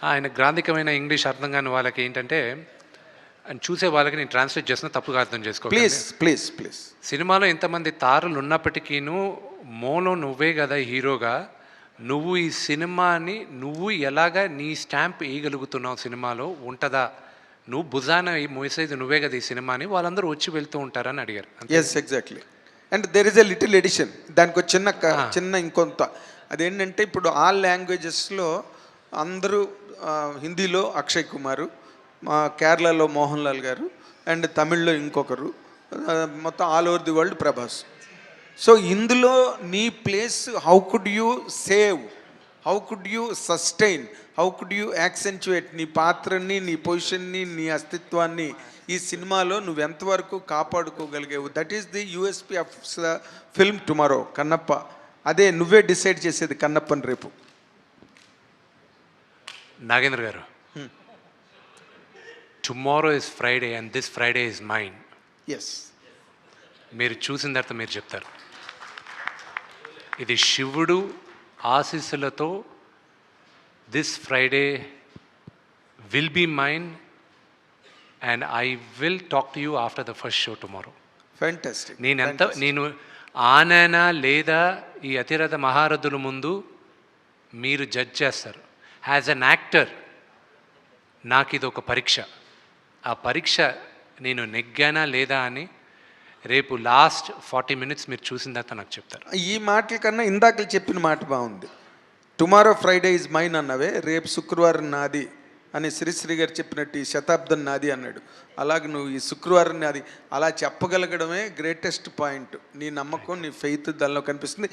ఆయన గ్రాంధికమైన ఇంగ్లీష్ అర్థం కాని వాళ్ళకి ఏంటంటే చూసే వాళ్ళకి నేను ట్రాన్స్లేట్ చేసిన తప్పుగా అర్థం చేసుకో. ప్లీజ్ సినిమాలో ఎంతమంది తారులు ఉన్నప్పటికీను మోలో నువ్వే కదా హీరోగా, నువ్వు ఈ సినిమాని నువ్వు ఎలాగా నీ స్టాంప్ వేయగలుగుతున్నావు సినిమాలో ఉంటుందా, నువ్వు భుజాన మోసేది నువ్వే కదా ఈ సినిమాని వాళ్ళందరూ వచ్చి వెళ్తూ ఉంటారని అడిగారు. Yes exactly. And there is a little edition, దానికి ఒక చిన్న ఇంకొంత అదేంటంటే ఇప్పుడు ఆల్ లాంగ్వేజెస్లో అందరూ హిందీలో అక్షయ్ కుమారు, కేరళలో మోహన్ లాల్ గారు, అండ్ తమిళ్లో ఇంకొకరు, మొత్తం all over the world Prabhas. So ఇందులో నీ place how could you save, how could you sustain, how could you accentuate నీ పాత్రని, నీ పొజిషన్ని, నీ అస్తిత్వాన్ని ఈ సినిమాలో నువ్వు ఎంతవరకు కాపాడుకోగలిగావు. That is the USP of film tomorrow. Kannappa అదే నువ్వే డిసైడ్ చేసేది కన్నప్పని రేపు. నాగేంద్ర గారు, tomorrow is Friday and this Friday is mine. Yes, మీరు చూసిన తర్వాత మీరు చెప్తారు. ఇది శివుడు ఆశీస్సులతో this Friday will be mine and I will talk to you after the first show tomorrow. Fantastic. నేను ఆననా లేదా ఈ అతిరథ మహారథుల ముందు మీరు జడ్జ్ చేస్తారు. యాజ్ అన్ యాక్టర్ నాకు ఇది ఒక పరీక్ష. ఆ పరీక్ష నేను నెగ్గానా లేదా అని రేపు లాస్ట్ 40 minutes మీరు చూసిన తర్వాత నాకు చెప్తారు. ఈ మాటల కన్నా ఇందాక చెప్పిన మాట బాగుంది. టుమారో ఫ్రైడే ఇస్ మైన్ అన్నవే, రేపు శుక్రవారం నాది అని శ్రీశ్రీ గారు చెప్పినట్టు ఈ శతాబ్దం నాది అన్నాడు. అలాగే నువ్వు ఈ శుక్రవారం నాది అలా చెప్పగలగడమే గ్రేటెస్ట్ పాయింట్. నీ నమ్మకం, నీ ఫెయిత్ దానిలో కనిపిస్తుంది.